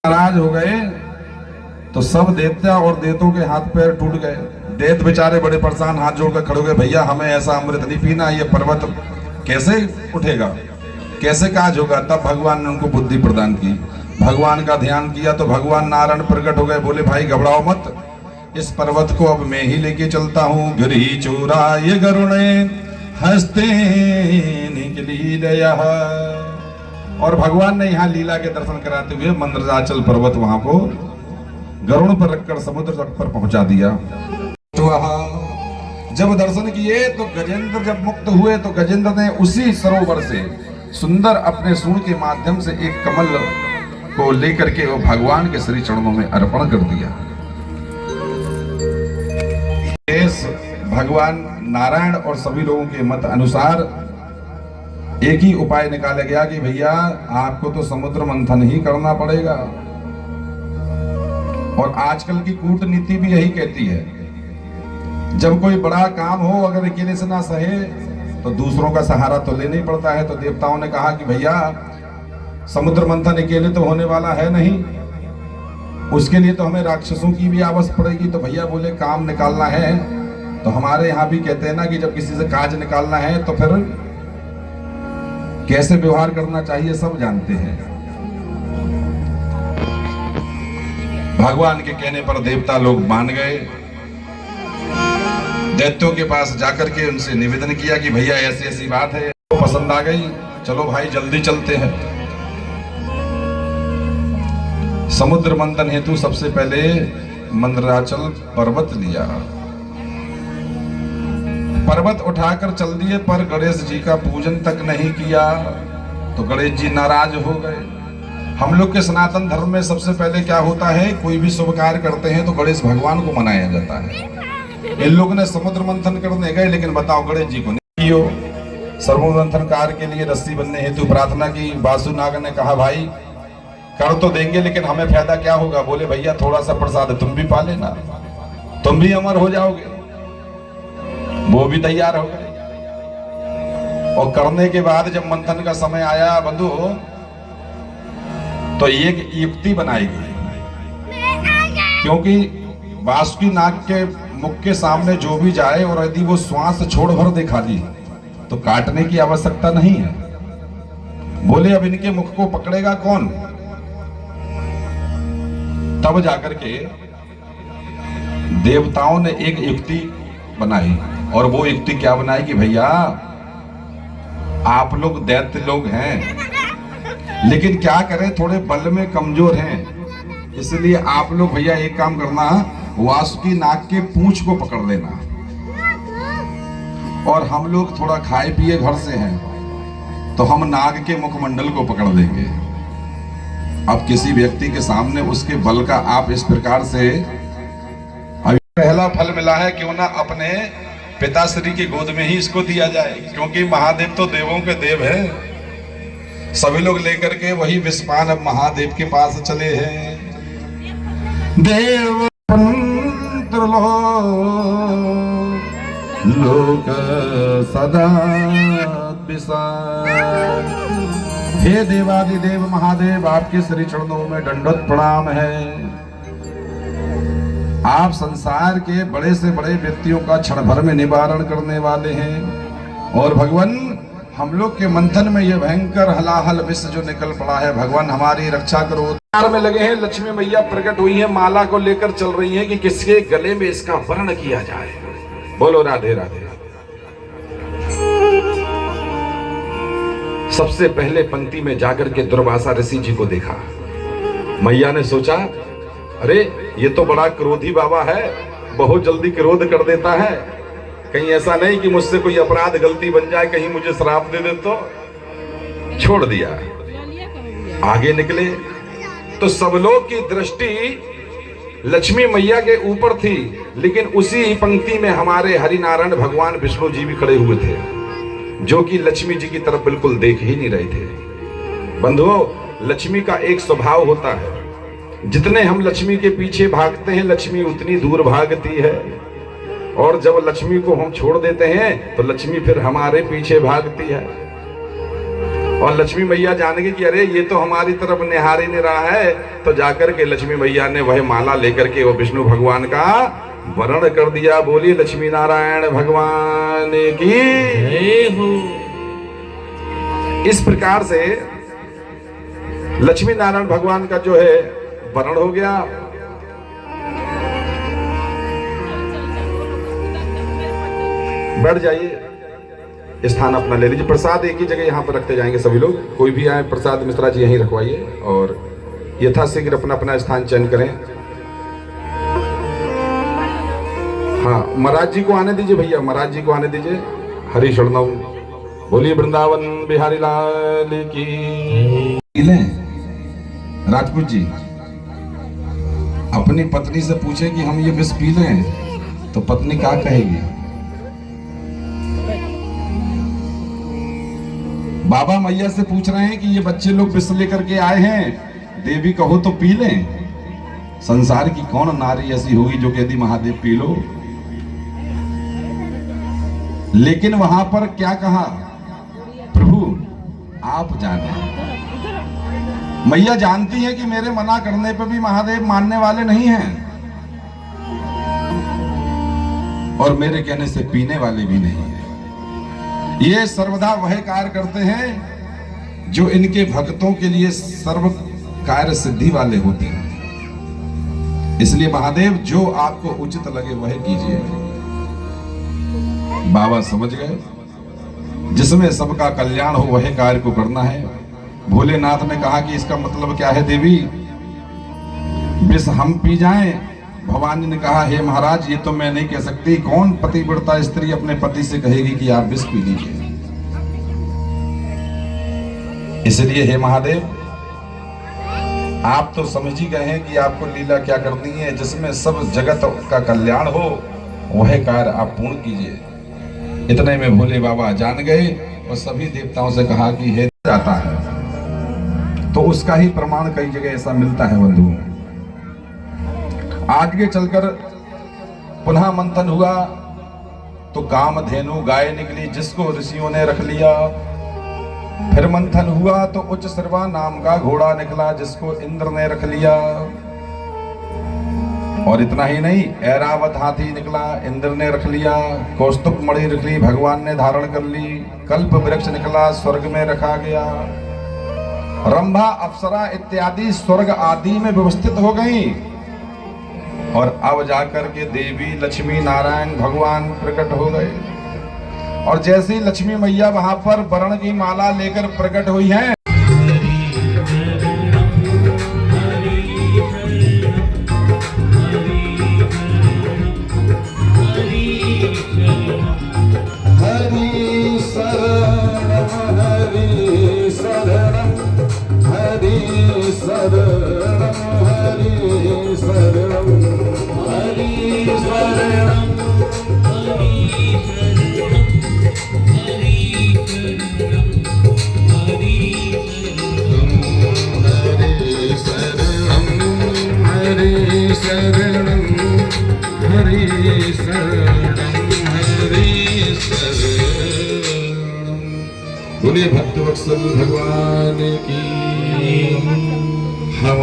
नाराज हो गए तो सब देवता और देवतों के हाथ पैर टूट गए। देव बेचारे बड़े परेशान, हाथ जोड़कर खड़े हो गए, भैया हमें ऐसा अमृत नहीं पीना, ये पर्वत कैसे उठेगा, कैसे काज होगा। तब भगवान ने उनको बुद्धि प्रदान की, भगवान का ध्यान किया तो भगवान नारायण प्रकट हो गए। बोले भाई घबराओ मत, इस पर्वत को अब मैं ही लेके चलता हूँ। गिरी चूरा ये गरुणे हंसते निकली दया। और भगवान ने यहाँ लीला के दर्शन कराते हुए मंदराचल पर्वत वहां को गरुड़ पर रखकर समुद्र तट पर पहुंचा दिया। तो जब दर्शन किए तो गजेंद्र जब मुक्त हुए तो गजेंद्र ने उसी सरोवर से सुंदर अपने सूंड के माध्यम से एक कमल को लेकर के वो भगवान के श्री चरणों में अर्पण कर दिया। इस भगवान नारायण और सभी लोगों के मत अनुसार एक ही उपाय निकाला गया कि भैया आपको तो समुद्र मंथन ही करना पड़ेगा। और आजकल की कूटनीति भी यही कहती है, जब कोई बड़ा काम हो अगर अकेले से ना सहे तो दूसरों का सहारा तो लेना ही पड़ता है। तो देवताओं ने कहा कि भैया समुद्र मंथन अकेले तो होने वाला है नहीं, उसके लिए तो हमें राक्षसों की भी आवश्यकता पड़ेगी। तो भैया बोले काम निकालना है तो हमारे यहाँ भी कहते हैं ना कि जब किसी से काज निकालना है तो फिर कैसे व्यवहार करना चाहिए सब जानते हैं। भगवान के कहने पर देवता लोग मान गए। दैत्यों के पास जाकर के उनसे निवेदन किया कि भैया ऐसी ऐसी बात है, तो पसंद आ गई, चलो भाई जल्दी चलते हैं। समुद्र मंथन हेतु सबसे पहले मंदराचल पर्वत लिया, पर्वत उठाकर चल दिए, पर गणेश जी का पूजन तक नहीं किया तो गणेश जी नाराज हो गए। हम लोग के सनातन धर्म में सबसे पहले क्या होता है, कोई भी शुभ कार्य करते हैं तो गणेश भगवान को मनाया जाता है। इन लोगों ने समुद्र मंथन करने गए, लेकिन बताओ गणेश जी को नहीं किया। समुद्र मंथन कार्य के लिए रस्सी बनने हेतु प्रार्थना की। वासुनाग ने कहा भाई कर तो देंगे लेकिन हमें फायदा क्या होगा। बोले भैया थोड़ा सा प्रसाद तुम भी पा लेना, तुम भी अमर हो जाओगे। वो भी तैयार हो गए और करने के बाद जब मंथन का समय आया बंधु तो एक युक्ति बनाई गई, क्योंकि वासुकी नाग के मुख के सामने जो भी जाए और यदि वो श्वास छोड़ भर दे खाली तो काटने की आवश्यकता नहीं है। बोले अब इनके मुख को पकड़ेगा कौन। तब जाकर के देवताओं ने एक युक्ति बनाई, और वो युक्ति क्या बनाई कि भैया आप लोग दैत्य लोग हैं लेकिन क्या करें थोड़े बल में कमजोर हैं, इसलिए आप लोग भैया एक काम करना, वासुकी नाग के पूंछ को पकड़ लेना और हम लोग थोड़ा खाए पिए घर से हैं तो हम नाग के मुखमंडल को पकड़ लेंगे। अब किसी व्यक्ति के सामने उसके बल का आप इस प्रकार से, अभी पहला फल मिला है, क्यों ना अपने पिताश्री की गोद में ही इसको दिया जाए, क्योंकि महादेव तो देवों के देव है। सभी लोग लेकर के वही विषपान अब महादेव के पास चले हैं। देव लोक सदा हे देवादिदेव महादेव, आपके श्री चरणों में दंडवत प्रणाम है। आप संसार के बड़े से बड़े व्यक्तियों का क्षण भर में निवारण करने वाले हैं। और भगवान हम लोग के मंथन में ये भयंकर हलाहल विष जो निकल पड़ा है, भगवान हमारी रक्षा करो। में लगे हैं, लक्ष्मी मैया प्रकट हुई है, माला को लेकर चल रही है कि किसके गले में इसका वर्ण किया जाए। बोलो राधे राधे। सबसे पहले पंक्ति में जाकर के दुर्वासा ऋषि जी को देखा। मैया ने सोचा अरे ये तो बड़ा क्रोधी बाबा है, बहुत जल्दी क्रोध कर देता है, कहीं ऐसा नहीं कि मुझसे कोई अपराध गलती बन जाए, कहीं मुझे श्राप दे दे तो। छोड़ दिया, आगे निकले तो सब लोग की दृष्टि लक्ष्मी मैया के ऊपर थी, लेकिन उसी पंक्ति में हमारे हरिनारायण भगवान विष्णु जी भी खड़े हुए थे, जो कि लक्ष्मी जी की तरफ बिल्कुल देख ही नहीं रहे थे। बंधुओं, लक्ष्मी का एक स्वभाव होता है, जितने हम लक्ष्मी के पीछे भागते हैं लक्ष्मी उतनी दूर भागती है, और जब लक्ष्मी को हम छोड़ देते हैं तो लक्ष्मी फिर हमारे पीछे भागती है। और लक्ष्मी मैया जान गई कि अरे ये तो हमारी तरफ निहार ही नहीं रहा है, तो जाकर के लक्ष्मी मैया ने वह माला लेकर के वो विष्णु भगवान का वरण कर दिया। बोलिए लक्ष्मी नारायण भगवान की जय हो। इस प्रकार से लक्ष्मी नारायण भगवान का जो है वरण हो गया। बैठ जाइए, स्थान अपना ले लीजिए। प्रसाद एक ही जगह यहाँ पर रखते जाएंगे सभी लोग, कोई भी आए प्रसाद मिश्रा जी यहीं रखवाइए और यथाशीघ्र अपना अपना स्थान चयन करें। हाँ, महाराज जी को आने दीजिए भैया, महाराज जी को आने दीजिए। हरि शरणम। बोलिए वृंदावन बिहारी लाल की। राजपूत जी अपनी पत्नी से पूछे कि हम ये विष पी लें तो पत्नी क्या कहेगी? बाबा मैया से पूछ रहे हैं कि ये बच्चे लोग विष लेकर के आए हैं, देवी कहो तो पी लें। संसार की कौन नारी ऐसी होगी जो कहती महादेव पी लो। लेकिन वहां पर क्या कहा? प्रभु आप जाने। मैया जानती है कि मेरे मना करने पर भी महादेव मानने वाले नहीं हैं और मेरे कहने से पीने वाले भी नहीं हैं। ये सर्वदा वह कार्य करते हैं जो इनके भक्तों के लिए सर्व कार्य सिद्धि वाले होते हैं। इसलिए महादेव जो आपको उचित लगे वह कीजिए। बाबा समझ गए, जिसमें सबका कल्याण हो वह कार्य को करना है। भोलेनाथ ने कहा कि इसका मतलब क्या है देवी, विष हम पी जाएं? भवानी ने कहा हे महाराज ये तो मैं नहीं कह सकती, कौन पतिव्रता स्त्री अपने पति से कहेगी कि आप विष पी लीजिए। इसलिए हे महादेव आप तो समझ ही गए हैं कि आपको लीला क्या करनी है। जिसमें सब जगत का कल्याण हो वह कार्य आप पूर्ण कीजिए। इतने में भोले बाबा जान गए और सभी देवताओं से कहा कि हे जाता है, तो उसका ही प्रमाण कई जगह ऐसा मिलता है बंधु। आगे चलकर पुनः मंथन हुआ तो कामधेनु गाय निकली जिसको ऋषियों ने रख लिया। फिर मंथन हुआ तो उच्च सर्वा नाम का घोड़ा निकला जिसको इंद्र ने रख लिया। और इतना ही नहीं, ऐरावत हाथी निकला, इंद्र ने रख लिया। कौस्तुभ मणि रख ली, भगवान ने धारण कर ली। कल्प वृक्ष निकला, स्वर्ग में रखा गया। रंभा अप्सरा इत्यादि स्वर्ग आदि में व्यवस्थित हो गई। और अब जाकर के देवी लक्ष्मी नारायण भगवान प्रकट हो गए। और जैसे ही लक्ष्मी मैया वहां पर वरण की माला लेकर प्रकट हुई है, बोलिए भक्तवत्सल भगवान की। हम